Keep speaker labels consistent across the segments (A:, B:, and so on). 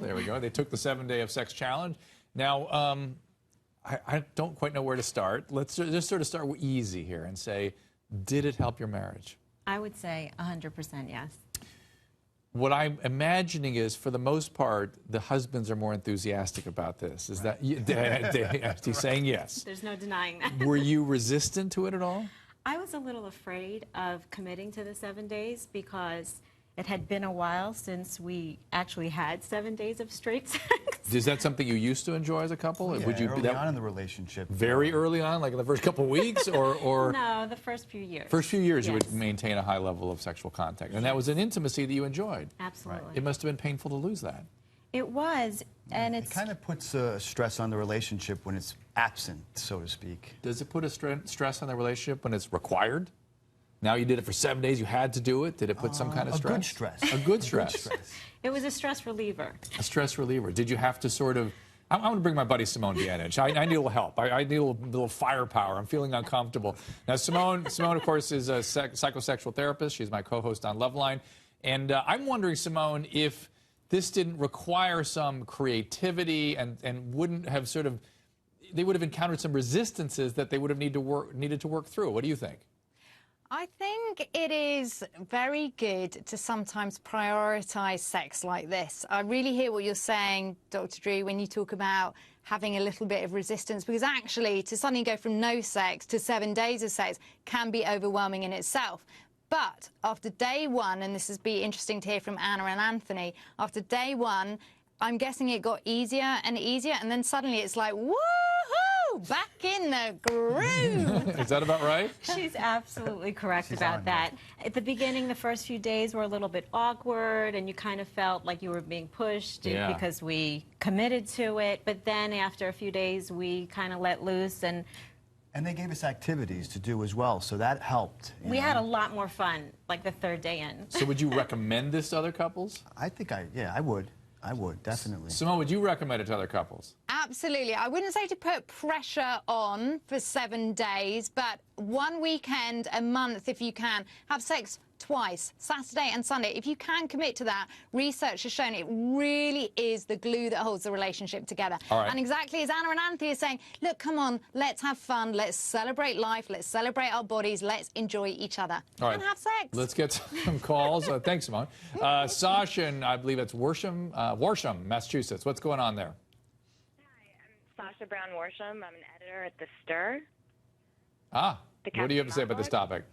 A: There we go. They took the 7-day of sex challenge. Now, I don't quite know where to start. Let's just sort of start easy here and say, did it help your marriage?
B: I would say 100% yes.
A: What I'm imagining is, for the most part, the husbands are more enthusiastic about this. Is that he's saying yes?
B: There's no denying that.
A: Were you resistant to it at all?
B: I was a little afraid of committing to the 7 days because it had been a while since we actually had 7 days of straight sex.
A: Is that something you used to enjoy as a couple?
C: Yeah,
A: Would you
C: early on in the relationship.
A: Very early on, like in the first couple of weeks, or
B: No, the first few years.
A: First few years,
B: yes.
A: You would maintain a high level of sexual contact, and that was an intimacy that you enjoyed.
B: Absolutely.
A: It must have been painful to lose that.
B: It was, and
C: It kind of puts stress on the relationship when it's absent, so to speak.
A: Does it put a stress on the relationship when it's required? Now you did it for 7 days. You had to do it. Did it put some kind of stress?
C: A good stress.
A: A good stress.
B: It was a stress reliever.
A: A stress reliever. Did you have to sort of... I'm going to bring my buddy Simone Bianich. I need a little help. I need a little firepower. I'm feeling uncomfortable. Now, Simone, of course, is a psychosexual therapist. She's my co-host on Loveline. And I'm wondering, Simone, if this didn't require some creativity and wouldn't have sort of... They would have encountered some resistances that they would have needed to work through. What do you think?
D: I think it is very good to sometimes prioritize sex like this. I really hear what you're saying, Dr. Drew, when you talk about having a little bit of resistance, because actually to suddenly go from no sex to 7 days of sex can be overwhelming in itself. But after day one, and this would be interesting to hear from Anna and Anthony, after day one, I'm guessing it got easier and easier, and then suddenly it's like, woohoo! Back in the groove.
A: Is that about right?
B: She's absolutely correct about that. At the beginning, the first few days were a little bit awkward, and you kind of felt like you were being pushed because we committed to it. But then after a few days, we kind of let loose. And
C: they gave us activities to do as well, so that helped.
B: We had a lot more fun, like the 3rd day in.
A: So would you recommend this to other couples?
C: I think I would. I would, definitely.
A: Simone, would you recommend it to other couples?
D: Absolutely. I wouldn't say to put pressure on for 7 days, but one weekend a month, if you can, have sex twice, Saturday and Sunday. If you can commit to that, research has shown it really is the glue that holds the relationship together.
A: All right.
D: And exactly as Anna and Anthony are saying, look, come on, let's have fun, let's celebrate life, let's celebrate our bodies, let's enjoy each other.
A: All right.
D: And have sex.
A: Let's get some calls. Thanks, Simone. Sasha, and I believe it's Worsham, Massachusetts. What's going on there?
E: Hi, I'm Sasha Brown-Worsham. I'm an editor at The Stir.
A: What do you have to say about this topic?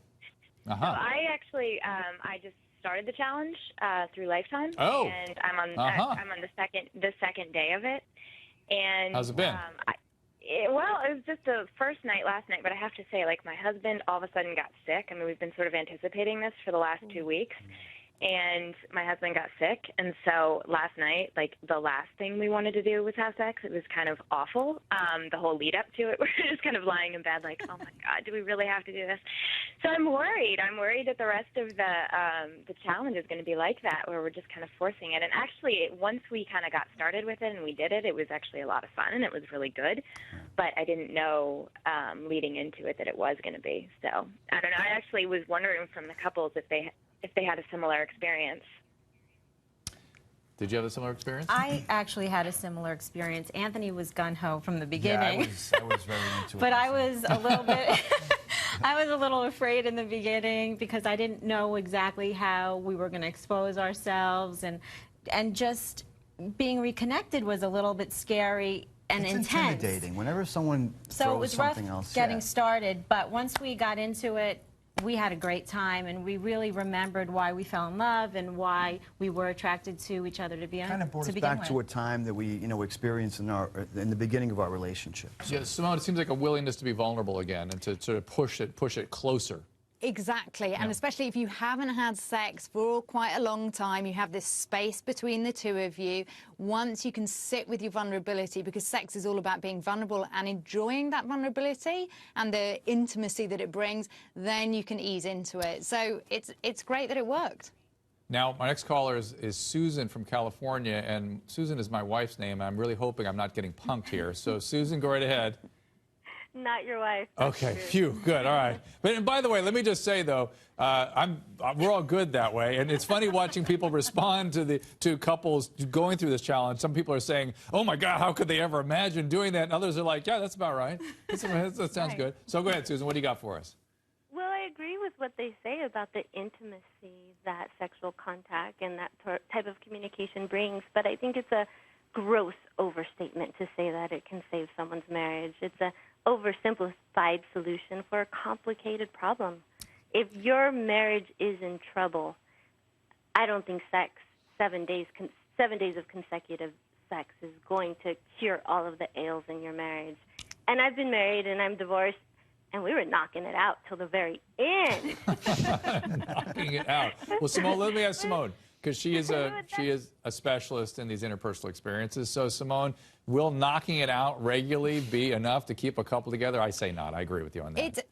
E: So I actually, I just started the challenge through Lifetime, and I'm on the second day of it. And
A: how's it been?
E: Well, it was just the first night last night, but I have to say, like, my husband all of a sudden got sick. I mean, we've been sort of anticipating this for the last 2 weeks. And my husband got sick, and so last night, like, the last thing we wanted to do was have sex. It was kind of awful. The whole lead up to it, we were just kind of lying in bed like, oh my God, do we really have to do this? So I'm worried. I'm worried that the rest of the challenge is going to be like that, where we're just kind of forcing it. And actually, once we kind of got started with it and we did it, it was actually a lot of fun, and it was really good. But I didn't know leading into it that it was going to be. So I don't know. I actually was wondering from the couples if they had a similar experience.
A: Did you have a similar experience?
B: I actually had a similar experience. Anthony was gung-ho from the beginning.
C: Yeah, I was very into it.
B: But I was a little bit... I was a little afraid in the beginning because I didn't know exactly how we were going to expose ourselves, and just being reconnected was a little bit scary and
C: it's
B: intense.
C: Intimidating. Whenever someone
B: so it was rough
C: something else,
B: getting started, but once we got into it, we had a great time, and we really remembered why we fell in love and why we were attracted to each other to begin with.
C: Kind of brought us back to a time that we, experienced in the beginning of our relationship. So.
A: Yeah, Simone, it seems like a willingness to be vulnerable again and to sort of push it closer.
D: Exactly, and especially if you haven't had sex for quite a long time, you have this space between the two of you. Once you can sit with your vulnerability, because sex is all about being vulnerable and enjoying that vulnerability and the intimacy that it brings, then you can ease into it. So it's great that it worked.
A: Now, my next caller is Susan from California, and Susan is my wife's name. I'm really hoping I'm not getting punked here. So, Susan, go right ahead.
F: Not your wife.
A: Okay, phew, good, all right. But and by the way, let me just say though, we're all good that way, and it's funny watching people respond to couples going through this challenge. Some people are saying, "Oh my God, how could they ever imagine doing that?" And others are like, "Yeah, that's about right. That sounds good." So go ahead, Susan. What do you got for us?
F: Well, I agree with what they say about the intimacy that sexual contact and that type of communication brings, but I think it's a gross overstatement to say that it can save someone's marriage. It's a oversimplified solution for a complicated problem. If your marriage is in trouble, I don't think 7 days of consecutive sex is going to cure all of the ails in your marriage. And I've been married and I'm divorced, and we were knocking it out till the very end.
A: Knocking it out. Well, Simone, let me ask Simone, because she is a specialist in these interpersonal experiences. So, Simone, will knocking it out regularly be enough to keep a couple together? I say not. I agree with you on that.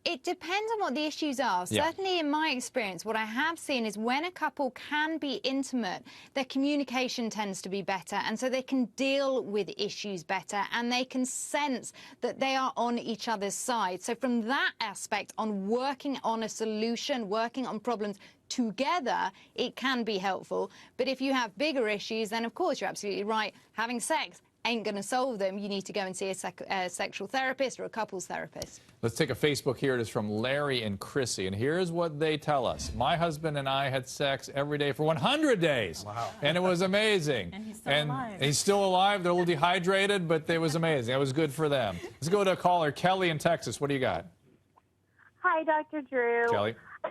D: It depends on what the issues are.
A: Yeah.
D: Certainly in my experience, what I have seen is when a couple can be intimate, their communication tends to be better, and so they can deal with issues better, and they can sense that they are on each other's side. So from that aspect, on working on a solution, working on problems together, it can be helpful. But if you have bigger issues, then of course you're absolutely right. Having sex ain't going to solve them. You need to go and see a sexual therapist or a couples therapist. Let's take a Facebook here. It is from Larry and Chrissy. And here's what they tell us. My husband and I had sex every day for 100 days. Wow. And it was amazing.
B: And he's still alive.
A: He's still alive. They're a little dehydrated, but it was amazing. It was good for them. Let's go to a caller. Kelly in Texas. What do you got?
G: Hi, Dr. Drew.
A: Kelly.
G: I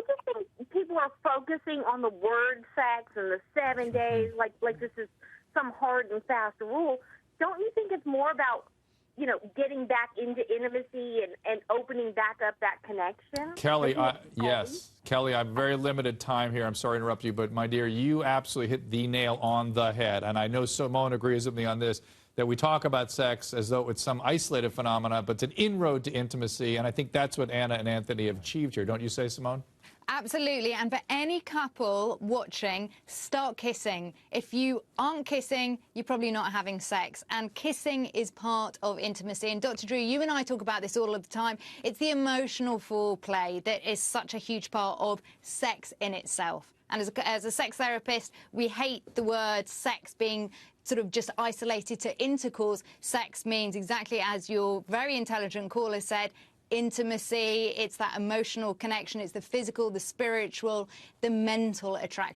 G: just think people are focusing on the word sex and the 7 days, like this is some hard and fast rule. Don't you think it's more about, getting back into intimacy and opening back up that connection?
A: Kelly, yes. Kelly, I have very limited time here. I'm sorry to interrupt you, but my dear, you absolutely hit the nail on the head. And I know Simone agrees with me on this, that we talk about sex as though it's some isolated phenomena, but it's an inroad to intimacy. And I think that's what Anna and Anthony have achieved here. Don't you say, Simone?
D: Absolutely. And for any couple watching, start kissing. If you aren't kissing, you're probably not having sex. And kissing is part of intimacy. And Dr. Drew, you and I talk about this all of the time. It's the emotional foreplay that is such a huge part of sex in itself. And as a sex therapist, we hate the word sex being sort of just isolated to intercourse. Sex means, exactly as your very intelligent caller said, intimacy. It's that emotional connection. It's the physical, the spiritual, the mental attraction.